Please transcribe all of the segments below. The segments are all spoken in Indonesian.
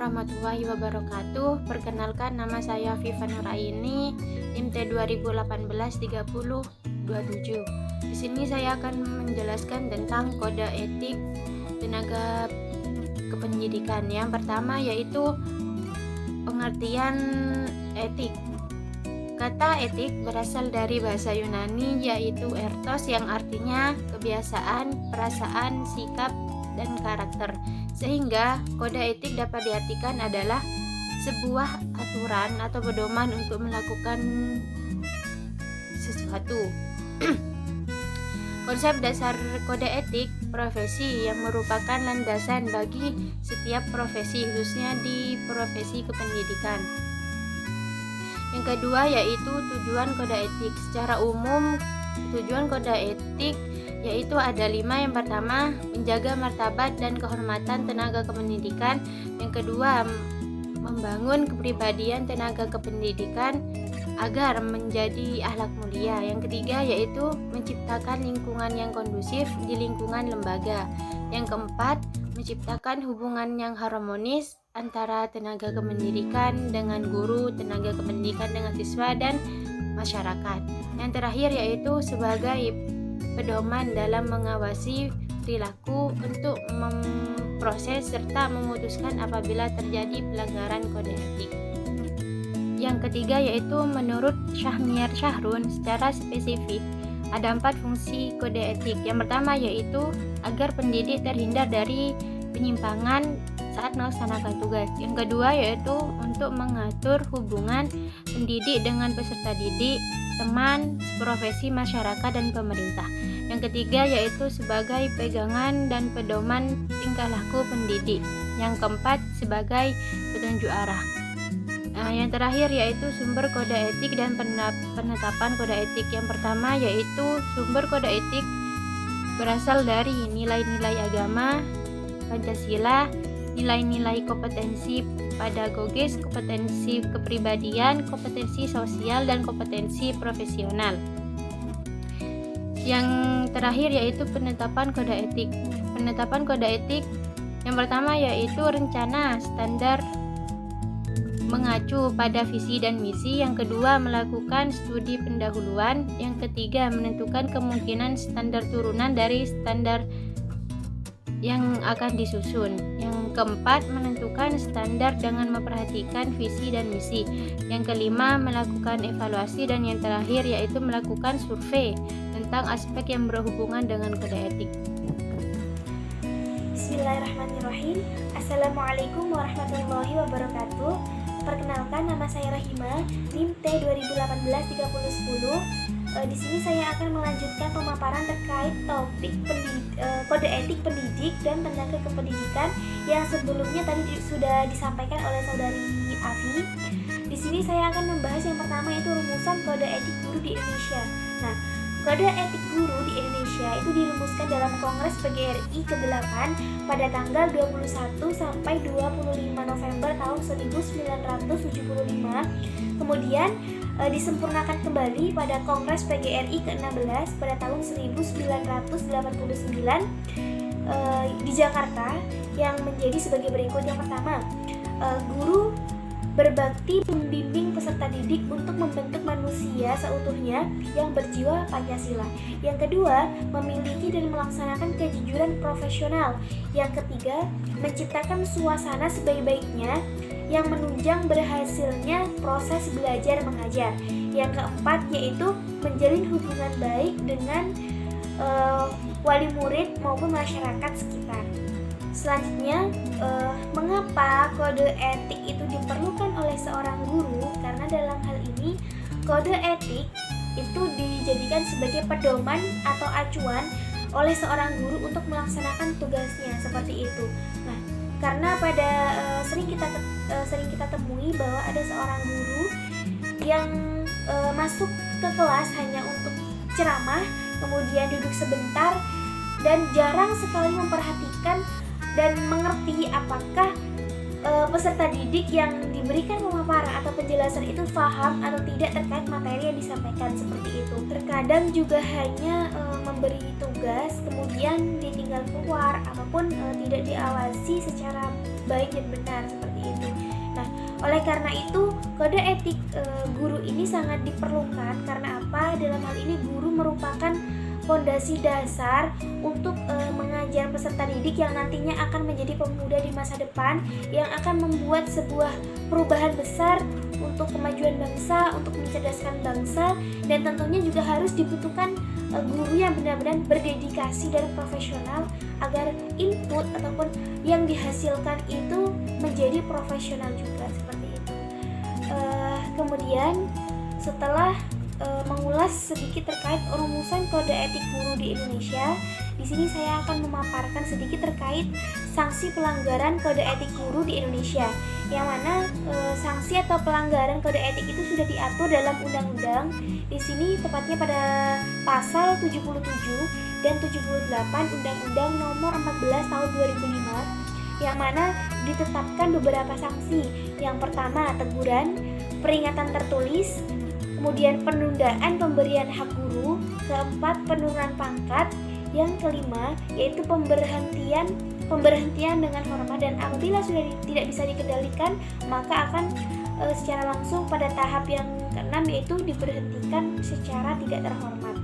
warahmatullahi wabarakatuh. Perkenalkan, nama saya Viva Nuraini, NIM T 2018-30-27. Di sini saya akan menjelaskan tentang kode etik tenaga kependidikan. Yang pertama yaitu pengertian etik. Kata etik berasal dari bahasa Yunani yaitu ethos yang artinya kebiasaan, perasaan, sikap, dan karakter. Sehingga kode etik dapat diartikan adalah sebuah aturan atau pedoman untuk melakukan sesuatu. Konsep dasar kode etik profesi yang merupakan landasan bagi setiap profesi, khususnya di profesi kependidikan. Yang kedua yaitu tujuan kode etik. Secara umum, tujuan kode etik yaitu ada 5. Yang pertama, menjaga martabat dan kehormatan tenaga kependidikan. Yang kedua, membangun kepribadian tenaga kependidikan agar menjadi akhlak mulia. Yang ketiga yaitu menciptakan lingkungan yang kondusif di lingkungan lembaga. Yang keempat, menciptakan hubungan yang harmonis antara tenaga kependidikan dengan guru, tenaga kependidikan dengan siswa, dan masyarakat. Yang terakhir yaitu sebagai pedoman dalam mengawasi perilaku untuk memproses serta memutuskan apabila terjadi pelanggaran kode etik. Yang ketiga yaitu menurut Syahmiar Syahrun secara spesifik ada 4 fungsi kode etik. Yang pertama yaitu agar pendidik terhindar dari penyimpangan saat melaksanakan tugas. Yang kedua yaitu untuk mengatur hubungan pendidik dengan peserta didik, teman, profesi, masyarakat, dan pemerintah. Yang ketiga yaitu sebagai pegangan dan pedoman tingkah laku pendidik. Yang keempat sebagai petunjuk arah. Yang terakhir yaitu sumber kode etik dan penetapan kode etik. Yang pertama yaitu sumber kode etik berasal dari nilai-nilai agama, Pancasila, nilai-nilai kompetensi pedagogis, kompetensi kepribadian, kompetensi sosial, dan kompetensi profesional. Yang terakhir yaitu penetapan kode etik. Penetapan kode etik yang pertama yaitu rencana standar mengacu pada visi dan misi. Yang kedua, melakukan studi pendahuluan. Yang ketiga, menentukan kemungkinan standar turunan dari standar yang akan disusun. Yang keempat, menentukan standar dengan memperhatikan visi dan misi. Yang kelima, melakukan evaluasi. Dan yang terakhir yaitu melakukan survei tentang aspek yang berhubungan dengan kode etik. Bismillahirrahmanirrahim. Assalamualaikum warahmatullahi wabarakatuh. Perkenalkan, nama saya Rahima, NIM T 2018-30-10. Di sini saya akan melanjutkan pemaparan terkait topik kode etik pendidik dan tenaga kependidikan yang sebelumnya tadi sudah disampaikan oleh saudari Afi. Di sini saya akan membahas yang pertama yaitu rumusan kode etik guru di Indonesia. Nah, kode etik guru di Indonesia itu dirumuskan dalam Kongres PGRI ke-8 pada tanggal 21 sampai 25 November tahun 1975. Kemudian disempurnakan kembali pada Kongres PGRI ke-16 pada tahun 1989 di Jakarta, yang menjadi sebagai berikut. Yang pertama, guru berbakti membimbing peserta didik untuk membentuk manusia seutuhnya yang berjiwa Pancasila. Yang kedua, memiliki dan melaksanakan kejujuran profesional. Yang ketiga, menciptakan suasana sebaik-baiknya yang menunjang berhasilnya proses belajar mengajar. Yang keempat yaitu menjalin hubungan baik dengan wali murid maupun masyarakat sekitar. Selanjutnya, mengapa kode etik itu diperlukan oleh seorang guru? Karena dalam hal ini kode etik itu dijadikan sebagai pedoman atau acuan oleh seorang guru untuk melaksanakan tugasnya, seperti itu. Nah, karena sering kita temui bahwa ada seorang guru yang masuk ke kelas hanya untuk ceramah, kemudian duduk sebentar dan jarang sekali memperhatikan dan mengerti apakah peserta didik yang diberikan pemaparan atau penjelasan itu paham atau tidak terkait materi yang disampaikan, seperti itu. Terkadang juga hanya memberi tugas kemudian ditinggal keluar ataupun tidak diawasi secara baik dan benar seperti itu. Nah, oleh karena itu kode etik guru ini sangat diperlukan. Karena apa? Dalam hal ini guru merupakan fondasi dasar untuk mengajar peserta didik yang nantinya akan menjadi pemuda di masa depan yang akan membuat sebuah perubahan besar untuk kemajuan bangsa, untuk mencerdaskan bangsa, dan tentunya juga harus dibutuhkan guru yang benar-benar berdedikasi dan profesional agar input ataupun yang dihasilkan itu menjadi profesional juga seperti itu. Kemudian setelah mengulas sedikit terkait rumusan kode etik guru di Indonesia, di sini saya akan memaparkan sedikit terkait sanksi pelanggaran kode etik guru di Indonesia, yang mana sanksi atau pelanggaran kode etik itu sudah diatur dalam undang-undang. Di sini tepatnya pada pasal 77 dan 78 Undang-Undang Nomor 14 Tahun 2005, yang mana ditetapkan beberapa sanksi. Yang pertama, teguran, peringatan tertulis, kemudian penundaan pemberian hak guru, keempat penurunan pangkat, yang kelima yaitu pemberhentian dengan hormat, dan apabila sudah tidak bisa dikendalikan maka akan secara langsung pada tahap yang keenam yaitu diberhentikan secara tidak terhormat.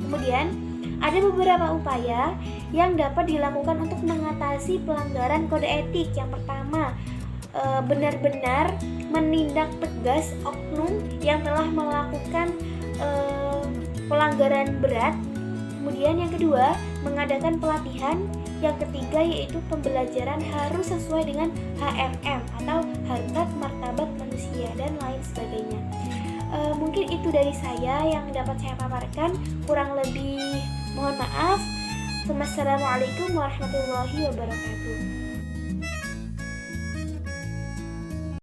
Kemudian ada beberapa upaya yang dapat dilakukan untuk mengatasi pelanggaran kode etik. Yang pertama, benar-benar menindak tegas oknum yang telah melakukan pelanggaran berat. Kemudian yang kedua, mengadakan pelatihan. Yang ketiga yaitu pembelajaran harus sesuai dengan HMM atau harkat martabat manusia dan lain sebagainya. Mungkin itu dari saya yang dapat saya paparkan. Kurang lebih mohon maaf. Wassalamualaikum warahmatullahi wabarakatuh.